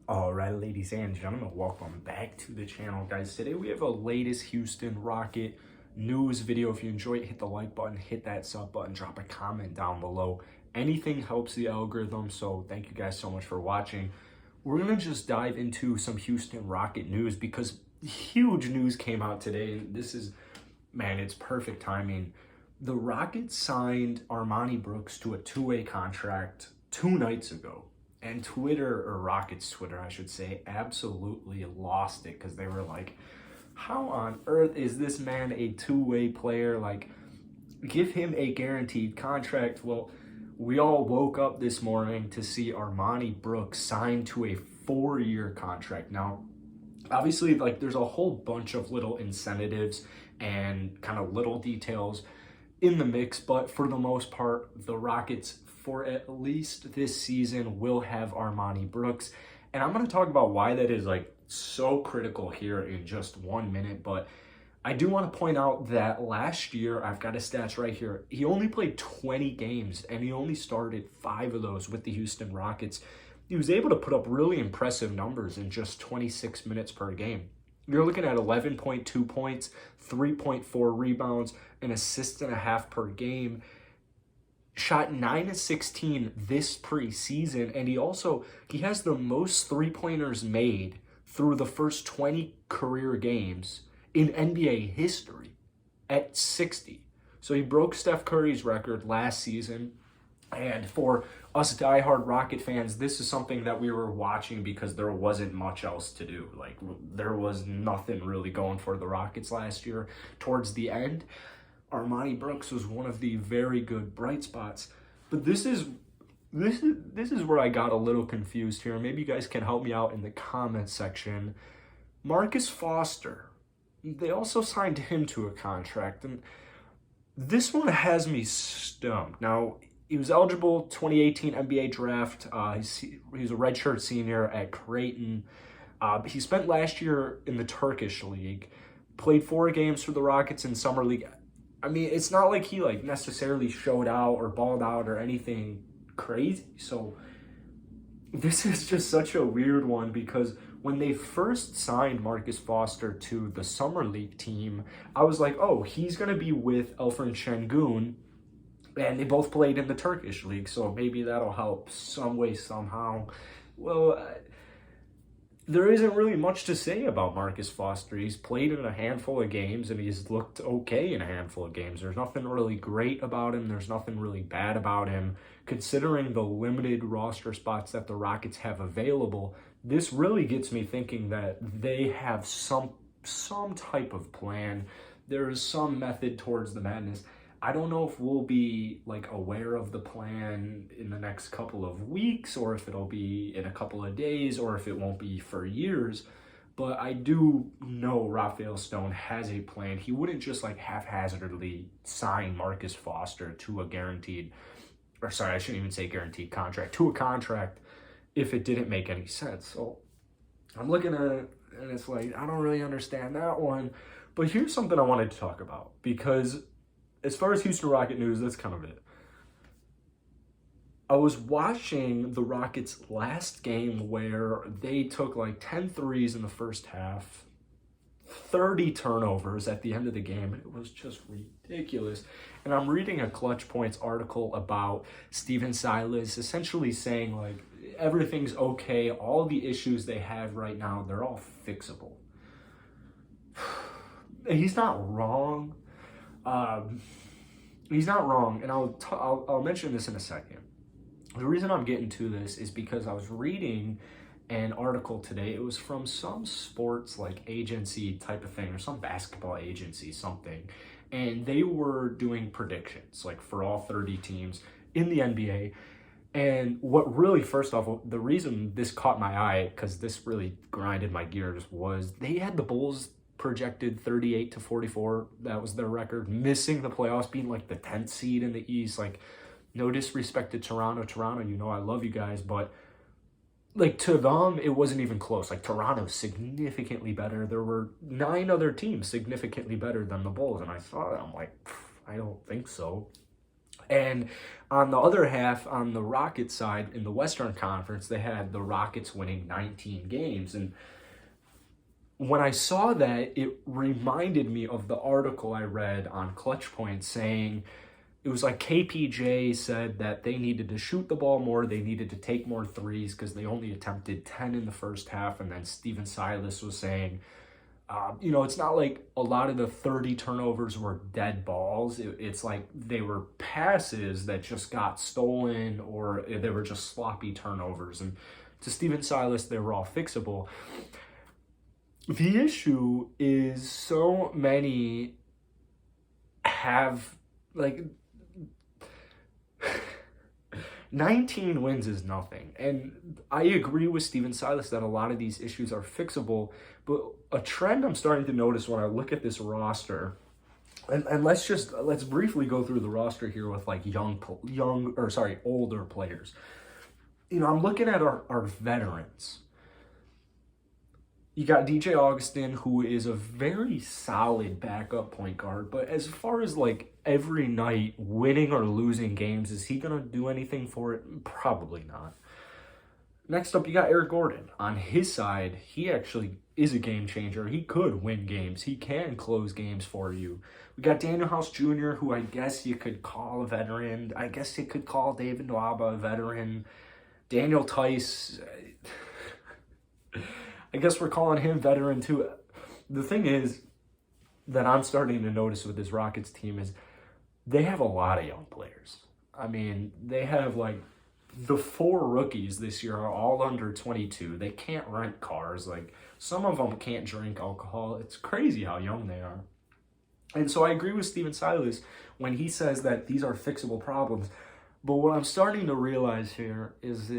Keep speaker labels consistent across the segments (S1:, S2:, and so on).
S1: All right, ladies and gentlemen, welcome back to the channel, guys. Today we have a latest Houston Rocket news video. If you enjoy it, hit the like button, hit that sub button, drop a comment down below. Anything helps the algorithm, so thank you guys so much for watching. We're going to just dive into some Houston Rocket news because huge news came out today. And this is, man, it's perfect timing. The Rockets signed Armoni Brooks to a two-way contract 2 nights ago. And Twitter, or Rockets Twitter, I should say, absolutely lost it because they were like, how on earth is this man a two-way player? Like, give him a guaranteed contract. Well, we all woke up this morning to see Armoni Brooks signed to a 4-year contract. Now, obviously, like, there's a whole bunch of little incentives and kind of little details in the mix, but for the most part, the Rockets, for at least this season, will have Armoni Brooks. And I'm going to talk about why that is like so critical here in just 1 minute. But I do want to point out that last year, I've got his stats right here, he only played 20 games and he only started 5 of those with the Houston Rockets. He was able to put up really impressive numbers in just 26 minutes per game. You're looking at 11.2 points, 3.4 rebounds, an assist and a half per game. Shot 9 of 16 this preseason, and he has the most three-pointers made through the first 20 career games in NBA history at 60. So he broke Steph Curry's record last season. And for us diehard Rocket fans, this is something that we were watching because there wasn't much else to do. Like, there was nothing really going for the Rockets last year. Towards the end, Armoni Brooks was one of the very good bright spots. But this is where I got a little confused here. Maybe you guys can help me out in the comment section. Marcus Foster, they also signed him to a contract, and this one has me stumped. Now, he was eligible 2018 NBA draft. He's a redshirt senior at Creighton. He spent last year in the Turkish league, played 4 games for the Rockets in summer league. I mean, it's not like he necessarily showed out or balled out or anything crazy. So this is just such a weird one because when they first signed Marcus Foster to the summer league team, I was like, oh, he's going to be with Elfrin Şengün. And they both played in the Turkish league, so maybe that'll help some way, somehow. Well, there isn't really much to say about Marcus Foster. He's played in a handful of games, and he's looked okay in a handful of games. There's nothing really great about him. There's nothing really bad about him. Considering the limited roster spots that the Rockets have available, this really gets me thinking that they have some type of plan. There is some method towards the madness. I don't know if we'll be aware of the plan in the next couple of weeks, or if it'll be in a couple of days, or if it won't be for years. But I do know Rafael Stone has a plan. He wouldn't just haphazardly sign Marcus Foster to a guaranteed, or sorry, I shouldn't even say guaranteed contract, to a contract if it didn't make any sense. So I'm looking at it and it's like, I don't really understand that one. But here's something I wanted to talk about, because as far as Houston Rocket news, that's kind of it. I was watching the Rockets' last game where they took 10 threes in the first half, 30 turnovers at the end of the game. It was just ridiculous. And I'm reading a Clutch Points article about Stephen Silas essentially saying, everything's okay. All the issues they have right now, they're all fixable. He's not wrong. He's not wrong, and I'll mention this in a second. The reason I'm getting to this is because I was reading an article today. It was from some sports agency type of thing, or some basketball agency, something, and they were doing predictions for all 30 teams in the NBA. And what really, first off, the reason this caught my eye, because this really grinded my gears, was they had the Bulls projected 38 to 44. That was their record, missing the playoffs, being the 10th seed in the East. No disrespect to Toronto, you know I love you guys, but to them it wasn't even close. Toronto's significantly better. There were 9 other teams significantly better than the Bulls, and I thought, I'm I don't think so. And on the other half, on the Rockets side, in the Western Conference, they had the Rockets winning 19 games. And when I saw that, it reminded me of the article I read on Clutch Point saying, it was like KPJ said that they needed to shoot the ball more, they needed to take more threes because they only attempted 10 in the first half. And then Steven Silas was saying, it's not like a lot of the 30 turnovers were dead balls. It's like they were passes that just got stolen, or they were just sloppy turnovers. And to Steven Silas, they were all fixable. The issue is so many have, like, 19 wins is nothing. And I agree with Steven Silas that a lot of these issues are fixable, but a trend I'm starting to notice when I look at this roster, and let's briefly go through the roster here with like older players. I'm looking at our veterans. You got DJ Augustin, who is a very solid backup point guard, but as far as like every night winning or losing games, is he going to do anything for it? Probably not. Next up, you got Eric Gordon. On his side, he actually is a game changer. He could win games. He can close games for you. We got Daniel House Jr., who I guess you could call a veteran. I guess you could call David Nwaba a veteran. Daniel Tice, I guess we're calling him veteran too. The thing is that I'm starting to notice with this Rockets team is they have a lot of young players. I mean, they have like the 4 rookies this year are all under 22. They can't rent cars. Like, some of them can't drink alcohol. It's crazy how young they are. And so I agree with Steven Silas when he says that these are fixable problems. But what I'm starting to realize here is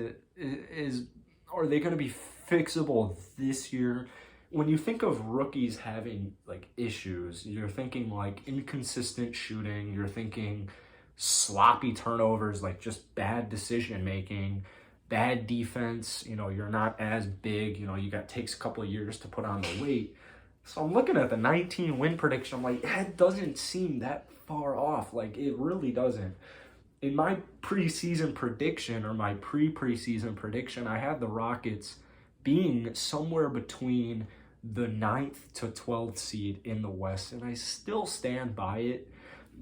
S1: are they going to be fixable this year? When you think of rookies having like issues, you're thinking like inconsistent shooting, you're thinking sloppy turnovers, like just bad decision making, bad defense, you're not as big, takes a couple of years to put on the weight. So I'm looking at the 19 win prediction, I'm like, that doesn't seem that far off. Like, it really doesn't. In my preseason prediction, or my pre-preseason prediction, I had the Rockets being somewhere between the 9th to 12th seed in the West, and I still stand by it.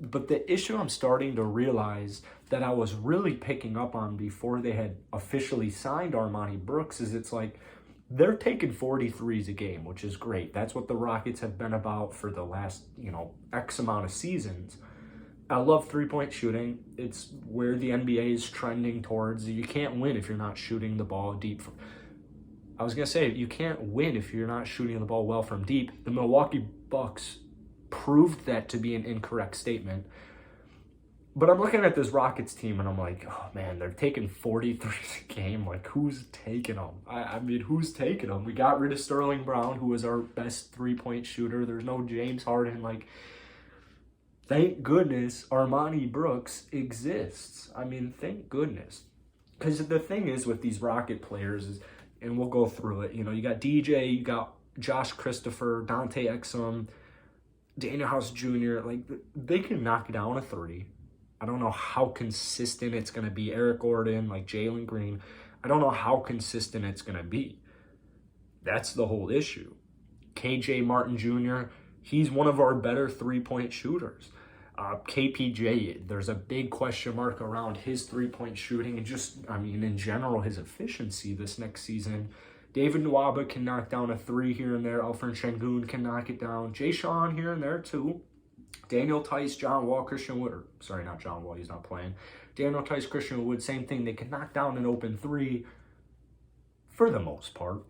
S1: But the issue I'm starting to realize that I was really picking up on before they had officially signed Armoni Brooks is it's like they're taking 43s a game, which is great. That's what the Rockets have been about for the last, X amount of seasons. I love three-point shooting. It's where the NBA is trending towards. You can't win if you're not shooting the ball deep. I was going to say, you can't win if you're not shooting the ball well from deep. The Milwaukee Bucks proved that to be an incorrect statement. But I'm looking at this Rockets team, and I'm like, oh, man, they're taking 43 a game. Like, who's taking them? I mean, who's taking them? We got rid of Sterling Brown, who was our best three-point shooter. There's no James Harden. Like, thank goodness Armoni Brooks exists. I mean, thank goodness. Because the thing is with these Rocket players is, and we'll go through it, you got DJ, you got Josh Christopher, Dante Exum, Daniel House Jr., like, they can knock down a 3. I don't know how consistent it's going to be. Eric Gordon, like Jalen Green, I don't know how consistent it's going to be. That's the whole issue. KJ Martin Jr., he's one of our better three-point shooters. KPJ, there's a big question mark around his three-point shooting and just, in general, his efficiency this next season. David Nwaba can knock down a 3 here and there. Alfred Sengun can knock it down. Jay Sean here and there, too. Daniel Tice, John Wall, Christian Wood. Sorry, not John Wall. He's not playing. Daniel Tice, Christian Wood, same thing. They can knock down an open 3 for the most part.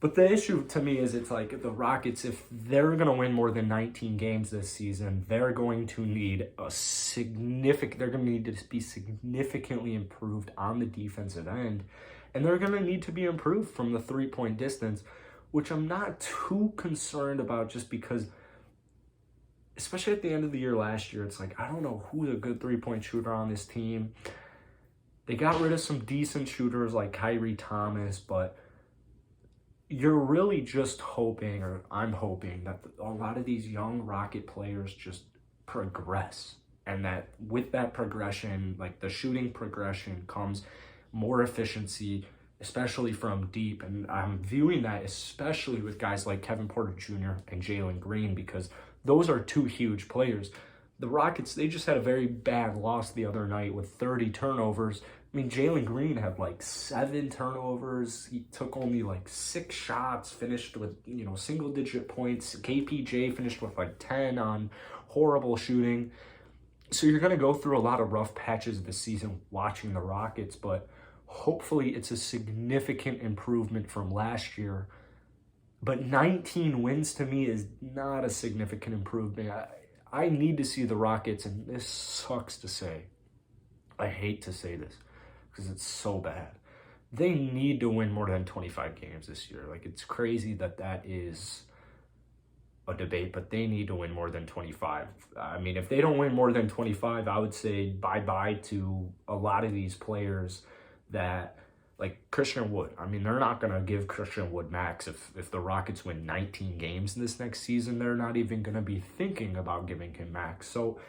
S1: But the issue to me is it's like the Rockets, if they're going to win more than 19 games this season, they're going to need they're going to need to be significantly improved on the defensive end. And they're going to need to be improved from the three-point distance, which I'm not too concerned about just because, especially at the end of the year last year, it's like, I don't know who's a good three-point shooter on this team. They got rid of some decent shooters like Kyrie Thomas, but you're really just hoping, or I'm hoping, that a lot of these young Rocket players just progress. And that with that progression, like the shooting progression, comes more efficiency, especially from deep. And I'm viewing that especially with guys like Kevin Porter Jr. and Jalen Green, because those are two huge players. The Rockets, they just had a very bad loss the other night with 30 turnovers. I mean, Jalen Green had like 7 turnovers. He took only like 6 shots, finished with, single-digit points. KPJ finished with like 10 on horrible shooting. So you're going to go through a lot of rough patches this season watching the Rockets, but hopefully it's a significant improvement from last year. But 19 wins to me is not a significant improvement. I need to see the Rockets, and this sucks to say. I hate to say this because it's so bad. They need to win more than 25 games this year. Like, it's crazy that is a debate, but they need to win more than 25. I mean, if they don't win more than 25, I would say bye-bye to a lot of these players that, like Christian Wood. I mean, they're not going to give Christian Wood max. If the Rockets win 19 games this next season, they're not even going to be thinking about giving him max. So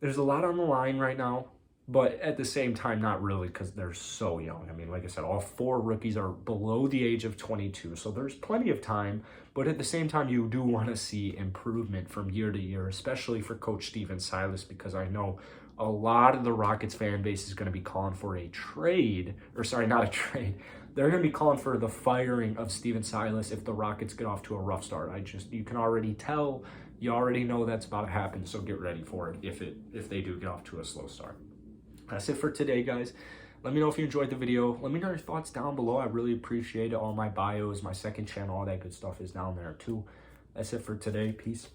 S1: there's a lot on the line right now, but at the same time, not really, because they're so young. I mean, like I said, all 4 rookies are below the age of 22, so there's plenty of time. But at the same time, you do want to see improvement from year to year, especially for Coach Stephen Silas, because I know a lot of the Rockets fan base is going to be calling for a trade, or sorry, not a trade. They're going to be calling for the firing of Stephen Silas if the Rockets get off to a rough start. You can already tell, you already know that's about to happen, so get ready for it if they do get off to a slow start. That's it for today, guys. Let me know if you enjoyed the video. Let me know your thoughts down below. I really appreciate it. All my bios, my second channel, all that good stuff is down there too. That's it for today. Peace.